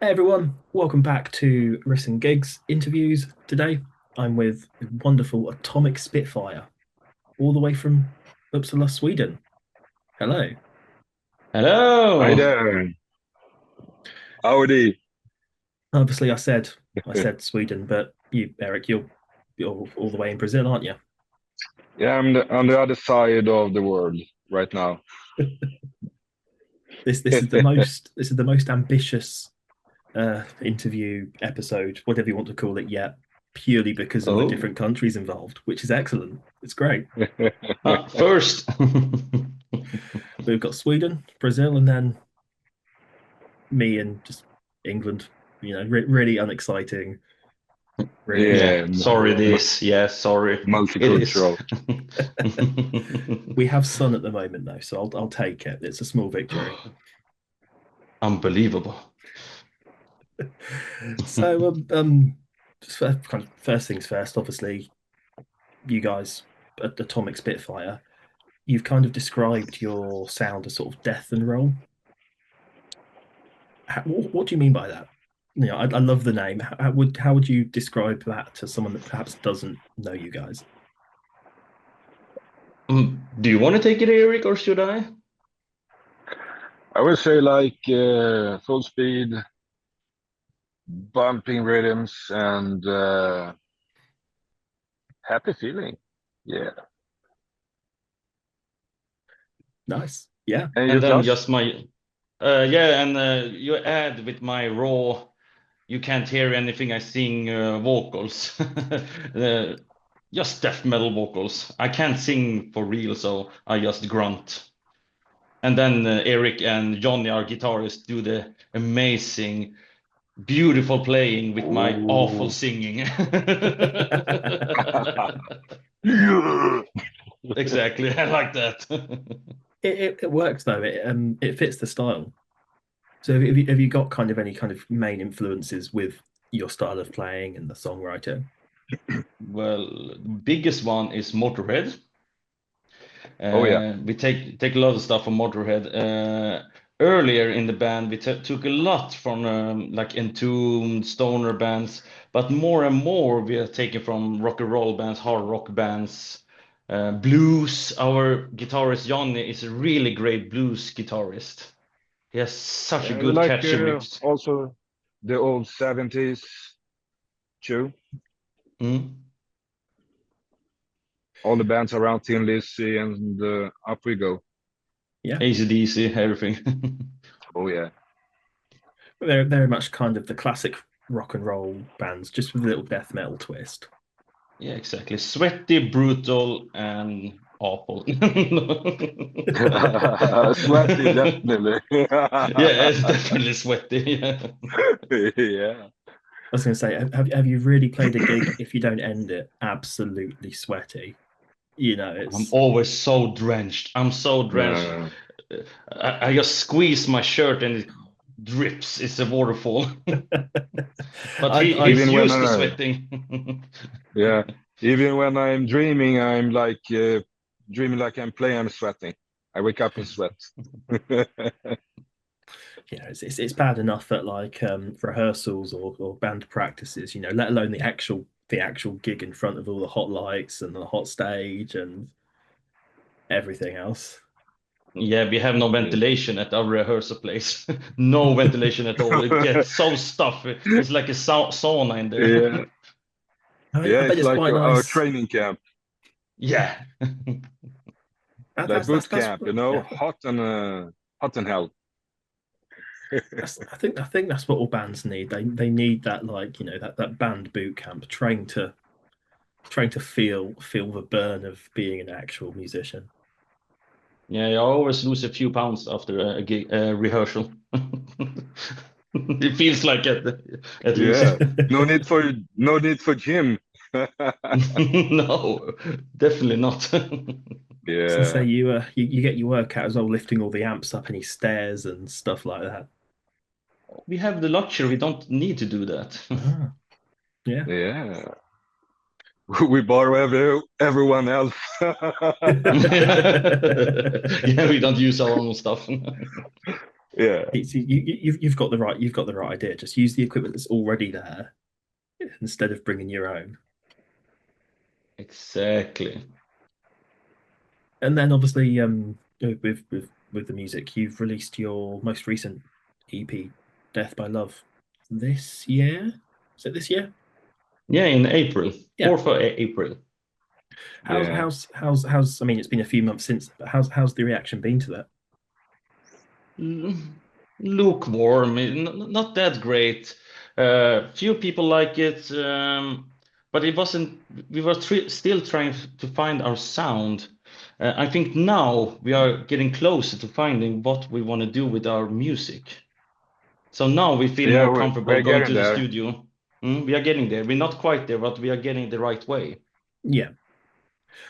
Hey everyone, welcome back to Riffs and Gigs interviews. Today I'm with the wonderful Atomic Spitfire, all the way from Uppsala, Sweden. Hello. Hi Hello. there. Howdy. Obviously I said Sweden, but you, Eric, you're all the way in Brazil, aren't you? Yeah, I'm on the other side of the world right now. This is the most ambitious interview episode, whatever you want to call it, yet, purely because of the Oh, different countries involved, which is excellent. It's great. first. We've got Sweden, Brazil, and then me and just England. Really unexciting. Really, Yeah, Yeah, sorry this. Yeah, sorry. It is. multicultural. we have sun at the moment though, so I'll take it. It's a small victory. Unbelievable. So, just kind of first things first. Obviously, you guys at Atomic Spitfire, you've kind of described your sound as sort of death and roll. What do you mean by that? I love the name. How would you describe that to someone that perhaps doesn't know you guys? Do you want to take it, Eric, or should I? I would say like full speed, bumping rhythms, and happy feeling. Yeah. Nice. Yeah. And And you, then Claes? just my, yeah, and you add with my raw, you can't hear anything I sing vocals. uh, just death metal vocals. I can't sing for real, so I just grunt. And then Eric and Johnny, our guitarists, do the amazing, beautiful playing with my awful Oh. singing. Yeah. Exactly, I like that. It works though. It fits the style. So have you got kind of any kind of main influences with your style of playing and the songwriter? Well, biggest one is Motorhead. Oh yeah. We take a lot of stuff from Motorhead. Earlier in the band, we took a lot from like Entombed, stoner bands, but more and more we are taking from rock and roll bands, hard rock bands, blues. Our guitarist Johnny is a really great blues guitarist. He has such a Yeah, we good like catchy riffs. also the old 70s too. Mm. All the bands around Tin Lizzy and up we go. Yeah, AC/DC, everything. Oh yeah. they're very much kind of the classic rock and roll bands, just with a little death metal twist. Yeah, exactly. Sweaty, brutal, and awful. Sweaty, definitely. Yeah, it's definitely sweaty. Yeah. Yeah. I was going to say, have you really played a gig if you don't end it absolutely sweaty? I'm It's always so drenched. I'm so drenched. Uh, I just squeeze my shirt and it drips. It's a waterfall. But I he's even when used to sweating. yeah, even when I'm dreaming, I'm like dreaming like I'm playing, I'm sweating. I wake up in sweat. it's bad enough at like rehearsals or band practices, let alone the actual gig in front of all the hot lights and the hot stage and everything else. Yeah, we have no Yeah. ventilation at our rehearsal place. No ventilation at all. It gets so stuffy. It's like a sauna in there. Yeah, I yeah, bet it's it's like quite our nice. training camp, Yeah. like boot That's camp, yeah. hot and hell. I think that's what all bands need. They need that, like, that band boot camp, train to feel the burn of being an actual musician. Yeah, I always lose a few pounds after a gig, rehearsal. It feels like it, at least. Yeah, no need for gym. No, definitely not. So say Yeah, you get your workout as well, lifting all the amps up any stairs and stuff like that. We have the luxury, we don't need to do that. Ah, yeah. yeah. We borrow everyone else. Yeah, we don't use our own stuff. Yeah. You've got the right idea. Just use the equipment that's already there instead of bringing your own. Exactly. And then obviously, with the music, you've released your most recent EP, Death by Love, this year. Is it this year? Yeah, in April, Yeah. 4th of April. Yeah. How's I mean, it's been a few months since, but how's the reaction been to that? Lukewarm, not that great. Few people like it, but it wasn't. We were still trying to find our sound. I think now we are getting closer to finding what we want to do with our music. So now we feel Yeah, more comfortable we're going getting to the there. studio. We are getting there. We're not quite there, but we are getting the right way. Yeah.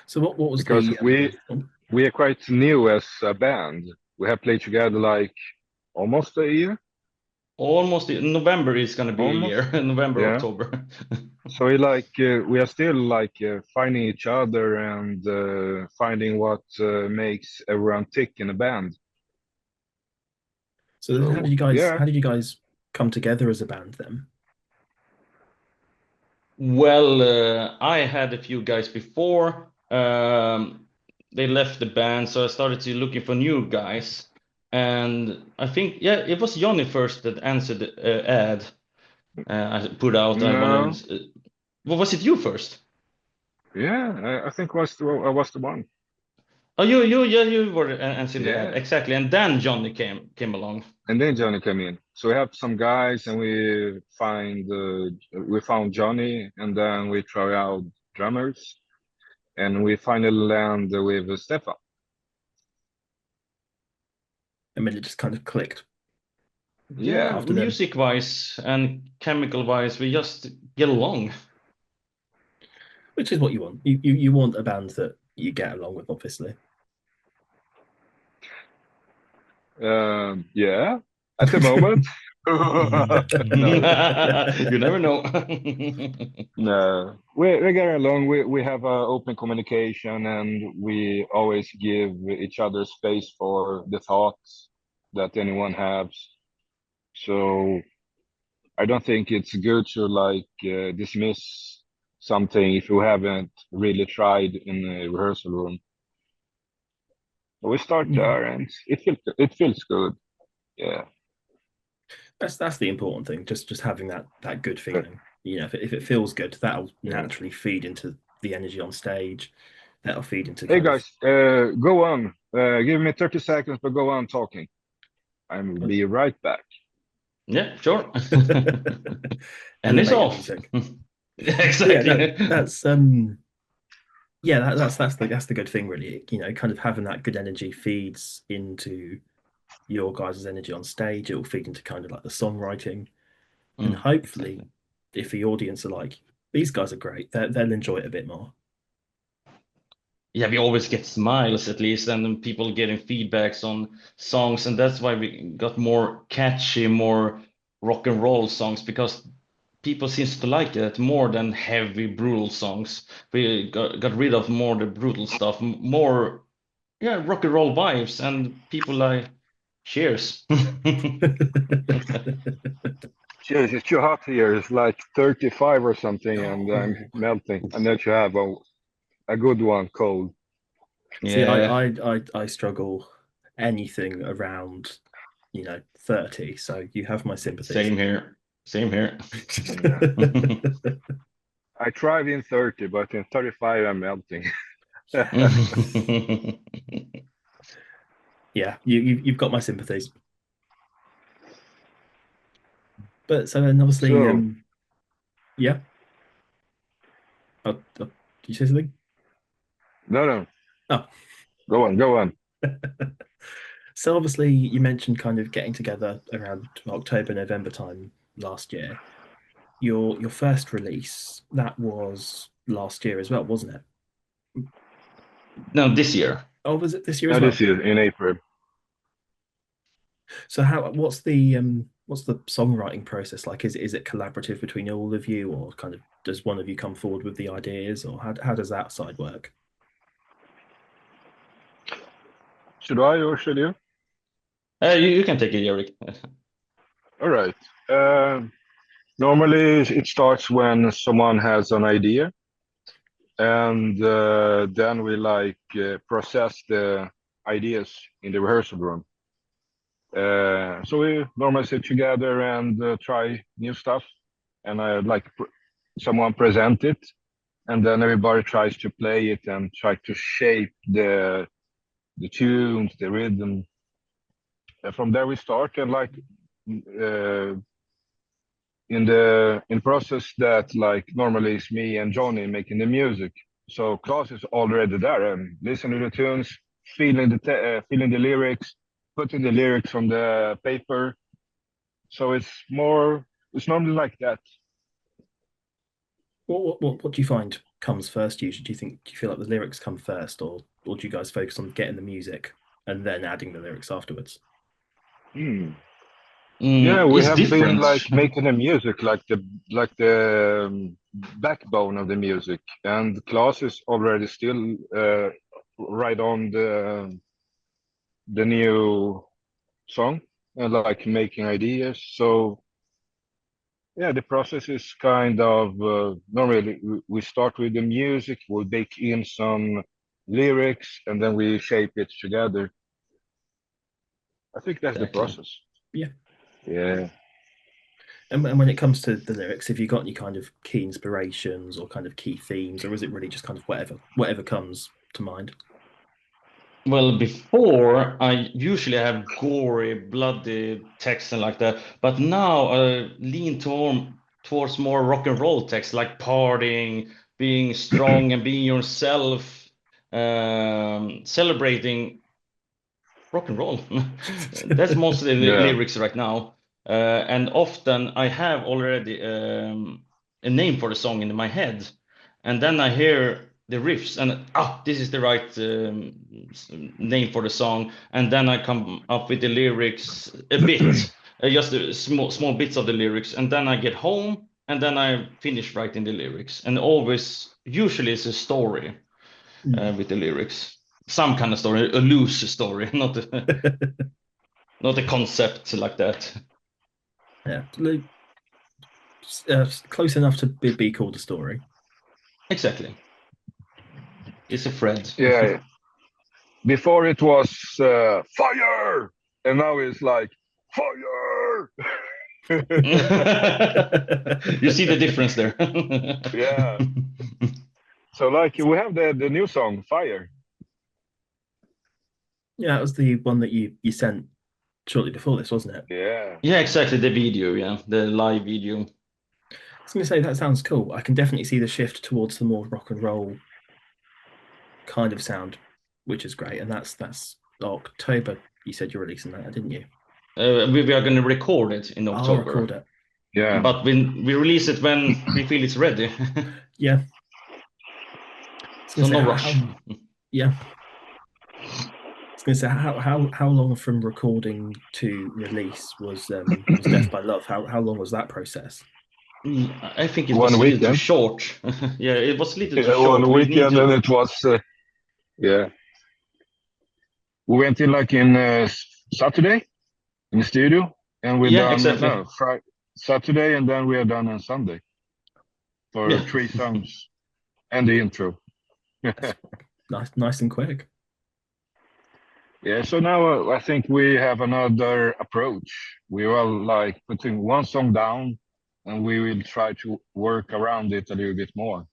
So what was Because the we are quite new as a band. We have played together like almost a year. Almost November is going to be a Almost. year. November, Yeah. October. So we are still like finding each other and finding what makes everyone tick in a band. So then So how yeah, did you guys come together as a band then? Well, I had a few guys before. They left the band, so I started to looking for new guys. And I think, yeah, it was Johnny first that answered the ad I put out. I wanted. no, Well, was it you first? yeah, I think I was the one. Oh, yeah, you were answering the ad Yeah, exactly. And then Johnny came along. and then Johnny came in. So we have some guys, and we found Johnny, and then we try out drummers, and we finally land with Stefan. I mean, it just kind of clicked Yeah, Yeah, after then, music-wise and chemical-wise, we just get along. which is what you want. You want a band that you get along with, obviously. yeah. At the moment, no, You never know. no. We get along. We have open communication, and we always give each other space for the thoughts that anyone has. So I don't think it's good to like dismiss something if you haven't really tried in a rehearsal room. We start Yeah, there, and it feels good. Yeah. that's the important thing. Just having that good Uh, feeling. If it feels good, that'll yeah. naturally feed into the energy on stage. That'll feed into Hey kind of guys, go on. Give me 30 seconds, but go on talking. I'll be right back. Yeah, sure. and And then it's make the off. music. But yeah, Exactly. that's the good thing, really. Kind of having that good energy feeds into your guys' energy on stage. It will feed into kind of like the songwriting, and hopefully, Exactly. if the audience are like, these guys are great, they'll enjoy it a bit more. Yeah, we always get smiles at least, and then people getting feedbacks on songs, and that's why we got more catchy, more rock and roll songs because people seems to like it more than heavy, brutal songs. We got rid of more the brutal stuff, more yeah, rock and roll vibes, and people like cheers. Cheers, it's too hot here. It's like 35 or something, and I'm Oh. melting. I need to have a good one cold. See, Yeah, I struggle anything around 30, so you have my sympathies. same here. Same here. Yeah. I tried in 30, but in 35, I'm melting. Yeah, you've got my sympathies. But so then obviously, So, yeah. Did you say something? no, no, Oh, go on. so obviously you mentioned kind of getting together around October, November time last year. Your first release, that was last year as well, wasn't it? No, this year. Oh, was it this year as Now this well? is in April. So what's the songwriting process like? Is it collaborative between all of you, or kind of does one of you come forward with the ideas, or how does that side work? Should I or should you? You can take it, Erik. All right. Normally, it starts when someone has an idea, and then we process the ideas in the rehearsal room. So we normally sit together and try new stuff, and someone present it, and then everybody tries to play it and try to shape the tunes, the rhythm. And from there we start, and in the process that normally it's me and Johnny making the music. So Claes is already there and listening to the tunes, feeling the lyrics, putting the lyrics on the paper. So it's normally like that. What do you find comes first usually? Do you feel like the lyrics come first, or do you guys focus on getting the music and then adding the lyrics afterwards? Hmm. Yeah, we It's have been different. making the music like the backbone of the music, and Claes is already still right on the new song and making ideas. So yeah, the process is kind of normally we start with the music, we'll bake in some lyrics, and then we shape it together. I think that's the Exactly. process. Yeah. Yeah. And when it comes to the lyrics, have you got any kind of key inspirations or kind of key themes, or is it really just kind of whatever comes to mind? Well, before I usually have gory, bloody text and like that, but now I lean towards more rock and roll text, like partying, being strong and being yourself, celebrating rock and roll. That's mostly the Yeah. lyrics right now. And often I have already a name for the song in my head, and then I hear the riffs, and this is the right name for the song, and then I come up with the lyrics a bit, just small bits of the lyrics, and then I get home, and then I finish writing the lyrics, and always usually it's a story Mm. with the lyrics. Some kind of story, a loose story, not a concept like that. Yeah, close enough to be called a story. Exactly. It's a thread. Yeah. Before it was fire, and now it's like fire. You see the difference there. Yeah. So we have the new song Fire. Yeah, that was the one that you sent shortly before this, wasn't it? Yeah. Yeah, exactly. The video, yeah, the live video. I was going to say that sounds cool. I can definitely see the shift towards the more rock and roll kind of sound, which is great. And that's October. You said you're releasing that, didn't you? We are going to record it in I'll October, record it. Yeah. but we release it when we feel it's ready. Yeah. I was So going to say no rush. yeah. I was going to say how long from recording to release was Death by Love? How long was that process? I think it was One a little too weekend. short. Yeah, it was a little too Yeah, short. one We need weekend, and to. it was yeah. We went in Saturday in the studio, and we're Yeah, done exactly. no Friday, Saturday, and then we are done on Sunday for Yeah. 3 songs and the intro. That's nice and quick. Yeah, so now I think we have another approach. We are putting one song down, and we will try to work around it a little bit more.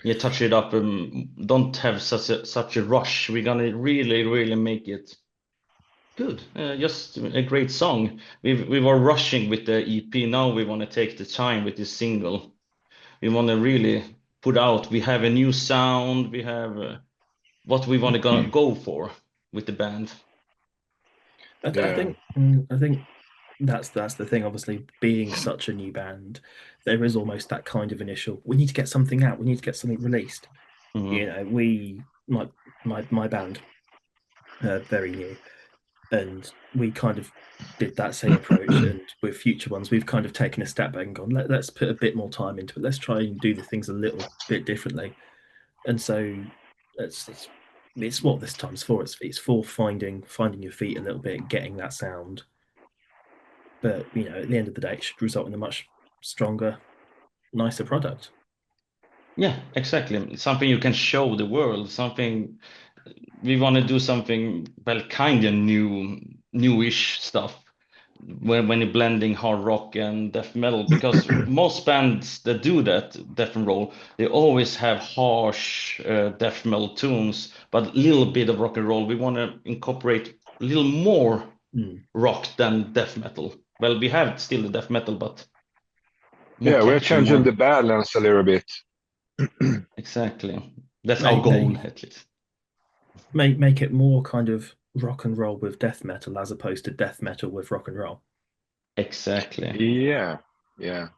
Yeah, touch it up. Don't have such a rush. We're gonna really make it good. Just a great song. We were rushing with the EP. Now we want to take the time with this single. We want to really put out. We have a new sound. We have what we want to go for with the band. Yeah, I think that's the thing. Obviously, being such a new band, there is almost that kind of initial. We need to get something out. We need to get something released. You Mhm. know, we my band, very new, and we kind of did that same approach. And with future ones, we've kind of taken a step back and gone, let's put a bit more time into it. Let's try and do the things a little bit differently. And so it's it's what this time's for. It's for finding your feet a little bit, getting that sound. But at the end of the day, it should result in a much stronger, nicer product. Yeah, exactly. Something you can show the world. Something we want to do something well, kind of newish stuff when you're blending hard rock and death metal, because most bands that do that death and roll, they always have harsh death metal tunes, but a little bit of rock and roll. We want to incorporate a little more rock than death metal. Well, we have still the death metal, but more Yeah, we're catchy, changing more the balance a little bit. exactly. That's our Make goal, at least. make it more kind of rock and roll with death metal as opposed to death metal with rock and roll. Exactly. Yeah, yeah.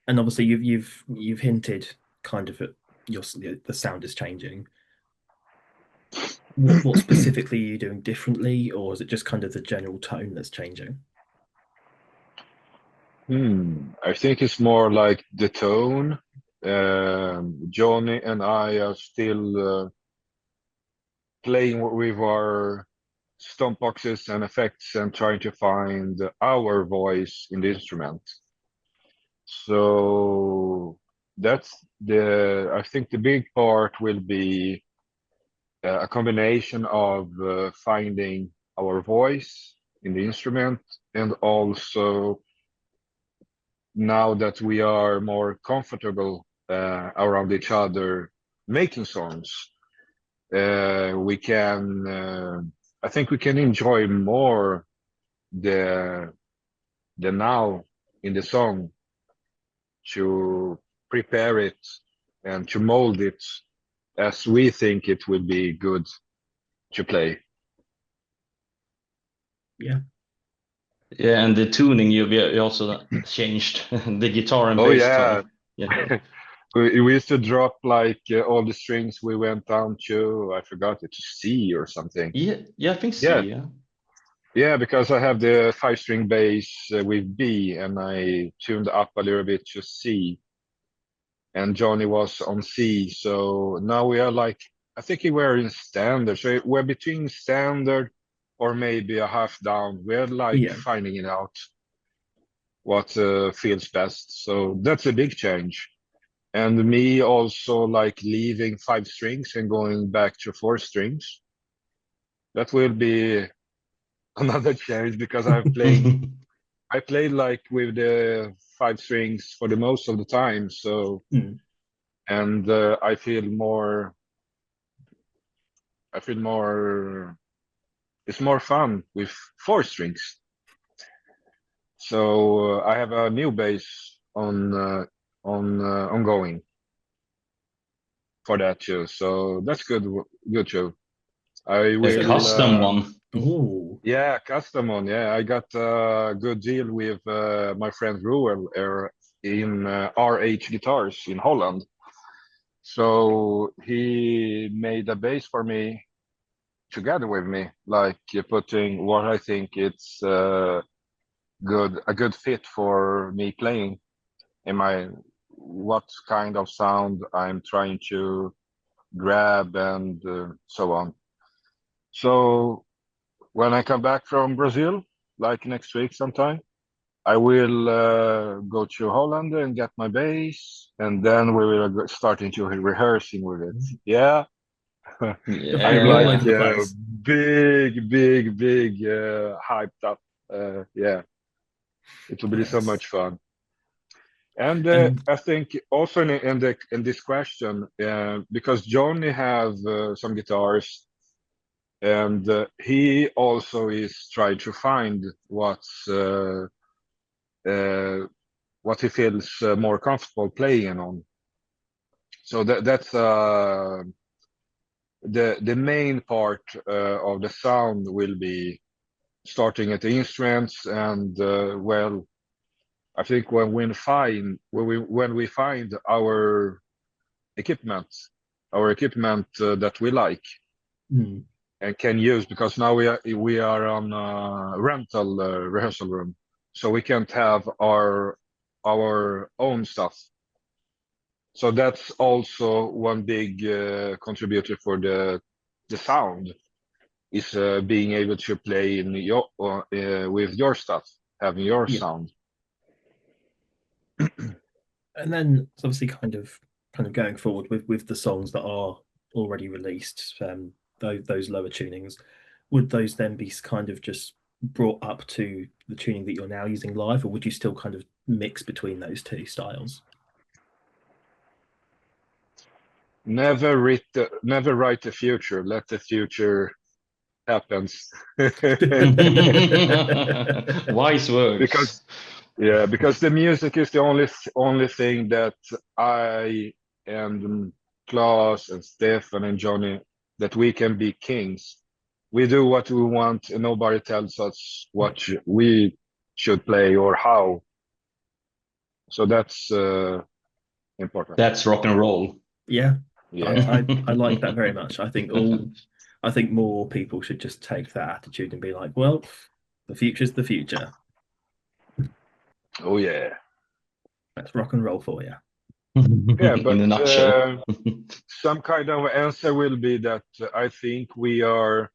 And obviously, you've hinted kind of at the sound is changing. What specifically are you doing differently, or is it just kind of the general tone that's changing? I think it's more like the tone. Johnny and I are still playing with our stomp boxes and effects and trying to find our voice in the instrument. So I think the big part will be a combination of finding our voice in the instrument, and also now that we are more comfortable around each other making songs, we can I think we can enjoy more the now in the song, to prepare it and to mold it as we think it will be good to play. Yeah. Yeah, and the tuning you also changed the guitar and Oh bass yeah. tone. Yeah. We used to drop like all the strings we went down to, I forgot it, to C or something. Yeah, I think so, Yeah, yeah. yeah, because I have the 5-string bass with B, and I tuned up a little bit to C, and Johnny was on C. So now we are like, I think we're in standard. So we're between standard or maybe a half down. We're like Yeah. finding it out what feels best. So that's a big change. And me also like leaving 5 strings and going back to 4 strings. That will be another change, because I played like with the 5 strings for the most of the time. So, Mm. and I feel more, it's more fun with 4 strings. So I have a new bass ongoing for that too. So that's good too. I A So will, custom one. oh, yeah, custom one. Yeah, I got a good deal with my friend Ruel in RH Guitars in Holland. So he made a bass for me together with me, like putting what I think it's a good fit for me playing in my what kind of sound I'm trying to grab, and so on. So when I come back from Brazil, like next week sometime, I will go to Holland and get my bass, and then we will start into rehearsing with it. Yeah, you'll I'm be all like over the place. big hyped up. Yeah, it will be so Yes. much fun. And And I think also in this question, because Johnny have some guitars, and he also is trying to find uh, what he feels more comfortable playing on. So that's the main part of the sound will be starting at the instruments, and well, I think when we find equipment, our equipment that we like mm, and can use, because now we are on a rental rehearsal room, so we can't have our own stuff. So that's also one big contributor for the sound is being able to play in your with your stuff, having your Yeah. sound. And then it's obviously kind of going forward with the songs that are already released, those lower tunings, would those then be kind of just brought up to the tuning that you're now using live, or would you still kind of mix between those two styles? Never write the future. Let the future happens. Wise Because words. because the music is the only thing that I and Claes and Stefan and Johnny that we can be kings. We do what we want, and nobody tells us what we should play or how. So that's important. That's rock and roll. Yeah, Yeah. I like that very much. I think more people should just take that attitude and be like, well, the future's the future. Oh yeah. That's rock and roll for you. Yeah, In but a nutshell. some kind of answer will be that I think we are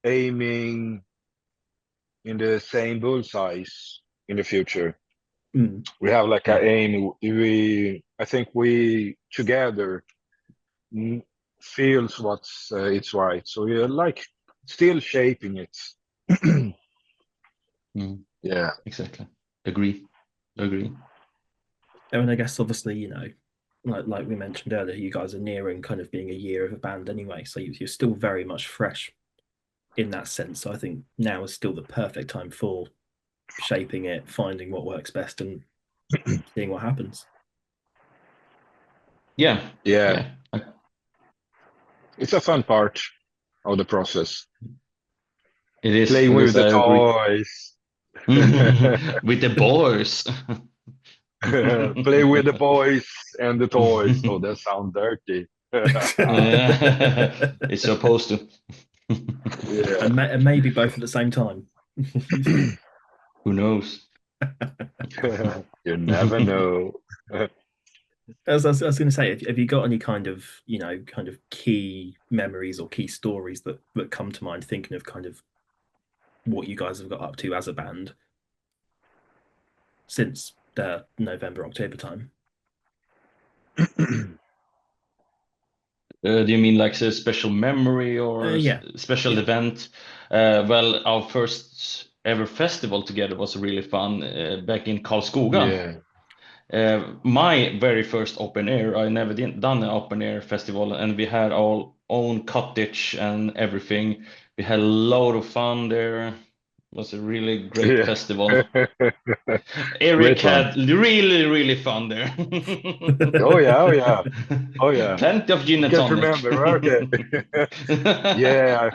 aiming in the same bullseyes in the future. Mm. We have like Yeah. an aim. I think we together feels what's it's right. So we're like still shaping it. Yeah. Exactly. Agree. And I guess obviously, you know, like we mentioned earlier, you guys are nearing kind of being a year of a band anyway, so you're still very much fresh in that sense. So I think now is still the perfect time for shaping it, finding what works best, and seeing what happens. Yeah. Yeah. Yeah. It's a fun part of the process. It is. Playing It with is. the I agree. toys. With the boys. Play with the boys and the toys. Oh, that sounds dirty. Yeah. It's supposed to. Yeah. And maybe both at the same time. Who knows? You never know. As I was going to say, have you got any kind of, you know, kind of key memories or key stories that come to mind thinking of kind of what you guys have got up to as a band since the November, October time? Do you mean like a special memory or Yeah, special yeah. event? Well, our first ever festival together was really fun back in Karlskoga. Yeah. My very first open air, I never done an open air festival, and we had our own cottage and everything. We had a load of fun there. It was a really great Yeah. festival. Erik Great one. had really fun there. Oh yeah, oh yeah, oh yeah. Plenty of gin I and can't tonic. remember. Okay. Yeah,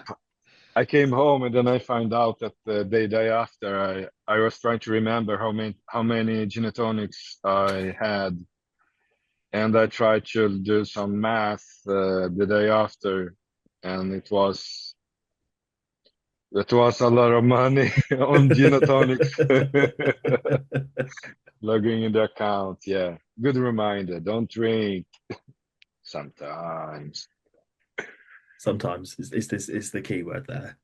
I came home and then I found out that the day after I was trying to remember how many gin and tonics I had, and I tried to do some math the day after, and that was a lot of money on gin and tonics. Logging in the account, yeah. Good reminder. Don't drink sometimes. Sometimes is the key word there.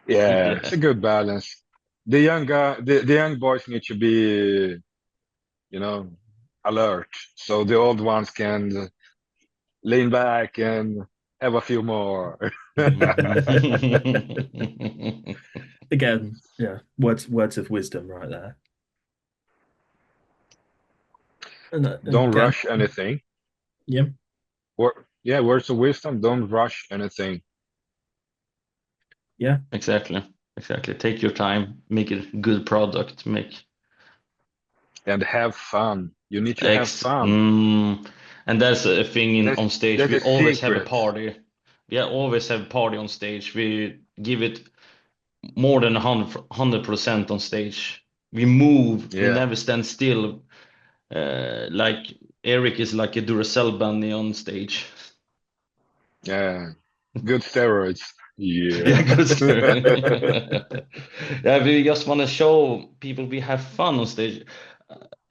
Yeah, it's Yeah. a good balance. The young boys need to be, alert, so the old ones can lean back and have a few more. Again, yeah, words of wisdom right there. And Don't again, rush anything. yeah, Yeah, words of wisdom. Don't rush anything yeah, Exactly. Take your time, make a good product, make and have fun. You need to have X. fun. And that's a thing That's on stage. that's We a always have a secret. party. We always have a party on stage. We give it more than 100% on stage. We move. We Yeah, never stand still. Like Erik is like a Duracell bunny on stage. yeah. Good steroids. Yeah, Yeah. good story. Yeah, we just want to show people we have fun on stage.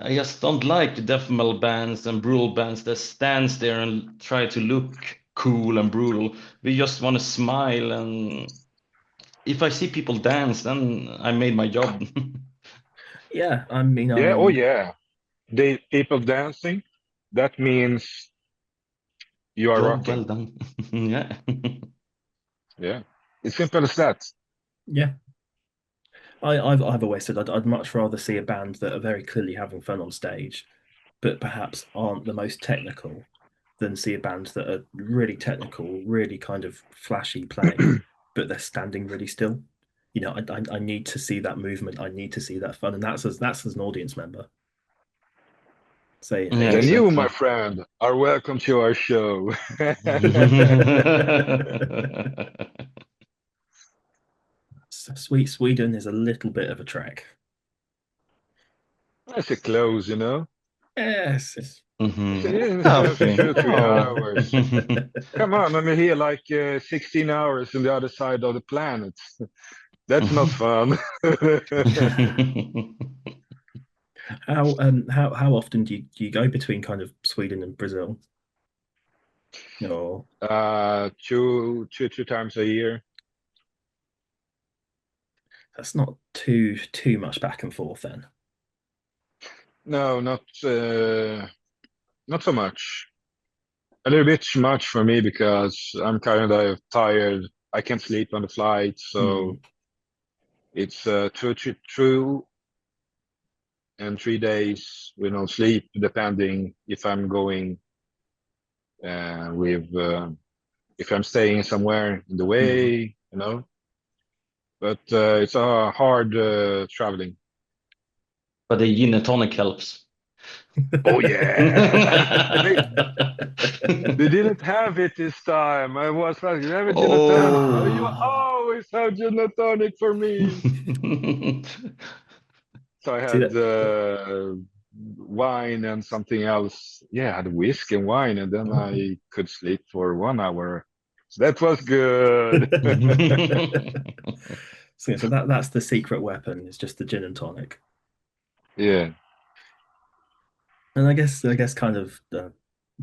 I just don't like death metal bands and brutal bands that stands there and try to look cool and brutal. We just want to smile, and if I see people dance, then I made my job. Yeah, I mean, Yeah, oh yeah. They people dancing, that means you are Job rocking. well done. Yeah. Yeah. It's simple as that. yeah. I've always said I'd much rather see a band that are very clearly having fun on stage, but perhaps aren't the most technical, than see a band that are really technical, really kind of flashy playing, but they're standing really still. You know, I need to see that movement. I need to see that fun, and that's as an audience member. Say, Yeah, Then hey, you, my exactly. friend, are welcome to our show. Sweet Sweden is a little bit of a trek. That's a close, you know. Yes, It's Nothing. 2 3 hours. No. Come on, I'm here like 16 hours on the other side of the planet. That's not fun. how often do you go between kind of Sweden and Brazil? No, Two times a year. that's not too much back and forth then. No, not so much. A little bit much for me because I'm kind of tired. I can't sleep on the flight, so Hmm. it's 2 and 3 days with no sleep, depending if I'm going with if I'm staying somewhere in the Hmm. way, you know. But it's a hard traveling. But the gin and tonic helps. Oh yeah, they didn't have it this time. I was like, "You have a gin and tonic? Oh, you Oh. always have gin and tonic for me." So I See had that? wine and something else. Yeah, I had whiskey and wine, and then Oh. I could sleep for 1 hour. So that was good. So that's the secret weapon. It's just the gin and tonic. Yeah, And I guess kind of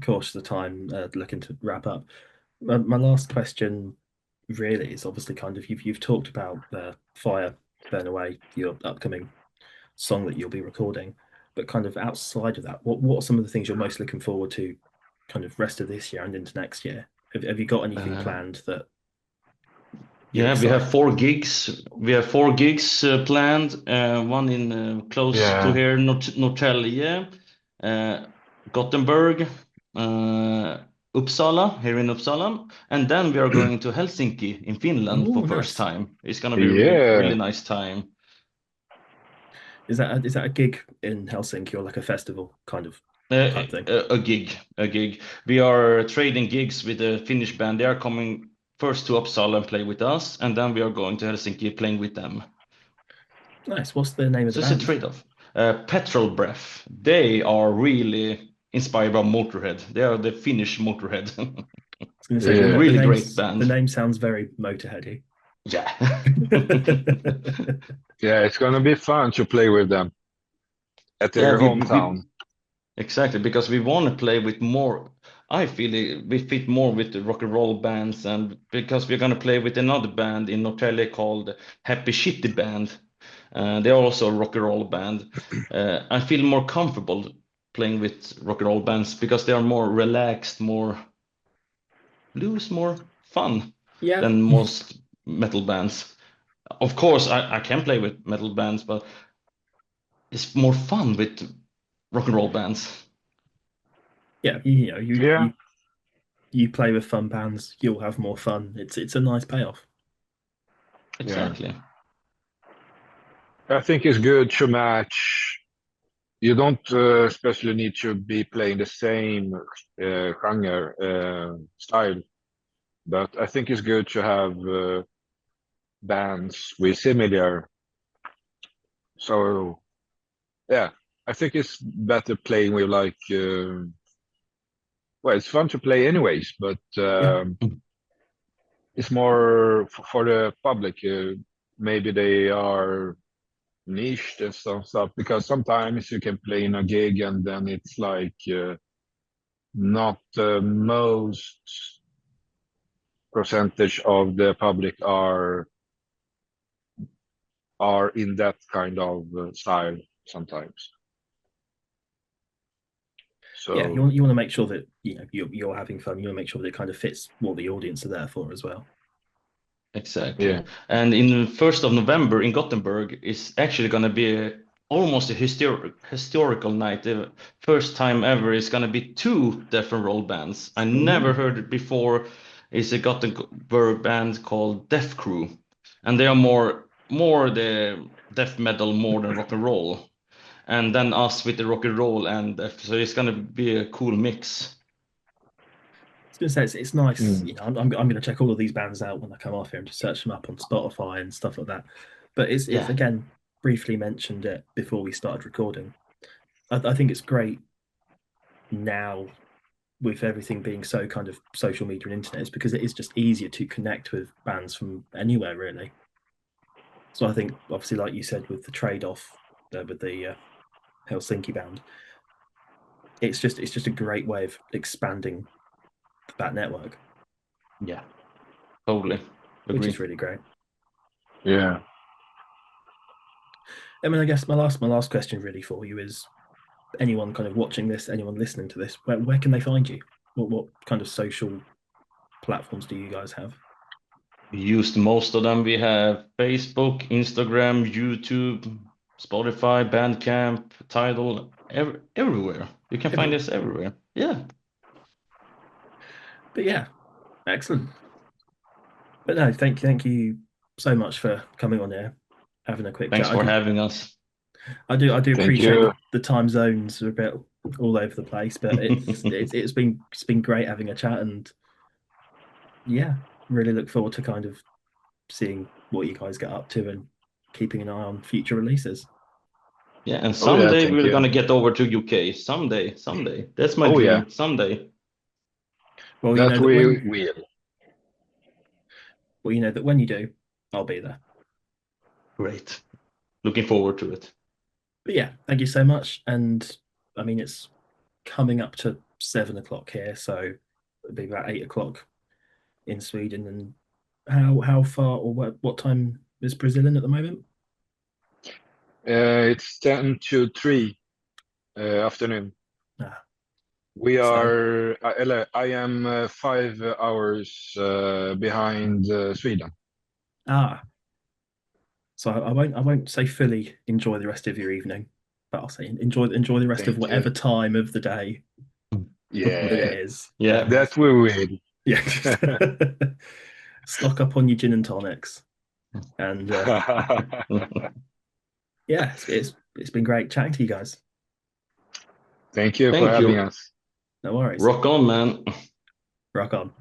cautious of time, looking to wrap up. My last question really is obviously kind of you've talked about Fire Burn Away, your upcoming song that you'll be recording, but kind of outside of that, what are some of the things you're most looking forward to, kind of rest of this year and into next year? Have you got anything Uh, planned that you're yeah, we have excited four for? gigs. We have four gigs planned. One in close to yeah. here, Norrtälje, uh, Gothenburg, uh, Uppsala, here in Uppsala, and then we are going to Helsinki in Finland for Oh, first nice. time. It's gonna be really Yeah. nice time. Is that a gig in Helsinki or like a festival kind of Uh, type thing? a gig, a gig. We are trading gigs with the Finnish band. They are coming first to Uppsala and play with us, and then we are going to Helsinki playing with them. Nice. What's the name of the So it's a band? trade-off. Petrol Breath. They are really inspired by Motorhead. They are the Finnish Motorhead. I was going to say Yeah. Really great the band. name sounds very Motorheady. Yeah. Yeah, it's gonna be fun to play with them at Yeah, their we hometown. exactly because we want to play with more. I feel we fit more with the rock and roll bands, and because we're gonna play with another band in Norrtälje called Happy Shitty Band. They're also a rock and roll band. I feel more comfortable playing with rock and roll bands because they are more relaxed, more loose, more fun Yeah, than most metal bands. Of course, I can play with metal bands, but it's more fun with rock and roll bands. yeah. You know, you Yeah, you you play with fun bands, you'll have more fun. It's a nice payoff. yeah. Exactly. I think it's good to match. You don't especially need to be playing the same genre style, but I think it's good to have bands with similar. So yeah, I think it's better playing with like. Well, it's fun to play anyways, but Yeah, it's more for the public. Maybe they are niched and some stuff, because sometimes you can play in a gig and then it's like not the most percentage of the public are in that kind of style sometimes. Yeah, So you want to make sure that you're having fun. You want to make sure that it kind of fits what the audience are there for as well. Exactly. yeah, And in 1st of November in Gothenburg is actually going to be almost a historical night. The first time ever is going to be two death and roll bands. I never Ooh. heard it before. It's a Gothenburg band called Death Crew, and they are more the death metal more than rock and roll. And then us with the rock and roll and death. So it's going to be a cool mix. I was gonna say it's nice. mm, I'm gonna check all of these bands out when I come off here and just search them up on Spotify and stuff like that. But it's Yeah. again briefly mentioned it before we started recording. I think it's great now with everything being so kind of social media and internet, is because it is just easier to connect with bands from anywhere really. So I think obviously, like you said, with the trade-off with the Helsinki band, it's just a great way of expanding that network, Yeah. Totally. which Agree. is really great. yeah. I mean, I guess my last question really for you is, anyone kind of watching this, anyone listening to this, where can they find you? What kind of social platforms do you guys have? We used most of them. We have Facebook, Instagram, YouTube, Spotify, Bandcamp, Tidal, everywhere. You can find Everywhere. us everywhere. Yeah. But yeah, excellent. But no, thank you so much for coming on here, having a quick Thanks chat. for having us. I do Thank appreciate you. the time zones are a bit all over the place, but it's been great having a chat, and yeah, really look forward to kind of seeing what you guys get up to and keeping an eye on future releases. Yeah, and Oh yeah, someday thank we're you. gonna get over to UK. Someday. That's my Oh yeah, dream. Someday. Well, you that know that we when will. well, you know that when you do, I'll be there. Great. Looking forward to it. But yeah, thank you so much. And I mean, it's coming up to 7 o'clock here, so it'll be about 8 o'clock in Sweden. And how far or what time is Brazil in at the moment? It's 10 to 3 afternoon. Ah, We so are, I am 5 hours behind Sweden. ah, so I won't say fully enjoy the rest of your evening, but I'll say enjoy the rest of Thank you. whatever time of the day that it Yeah, is. Yeah. And that we will. yeah, stock up on your gin and tonics. And yeah, it's been great chatting to you guys. Thank you for Thank having you. us. No worries. Rock on, man. Rock on.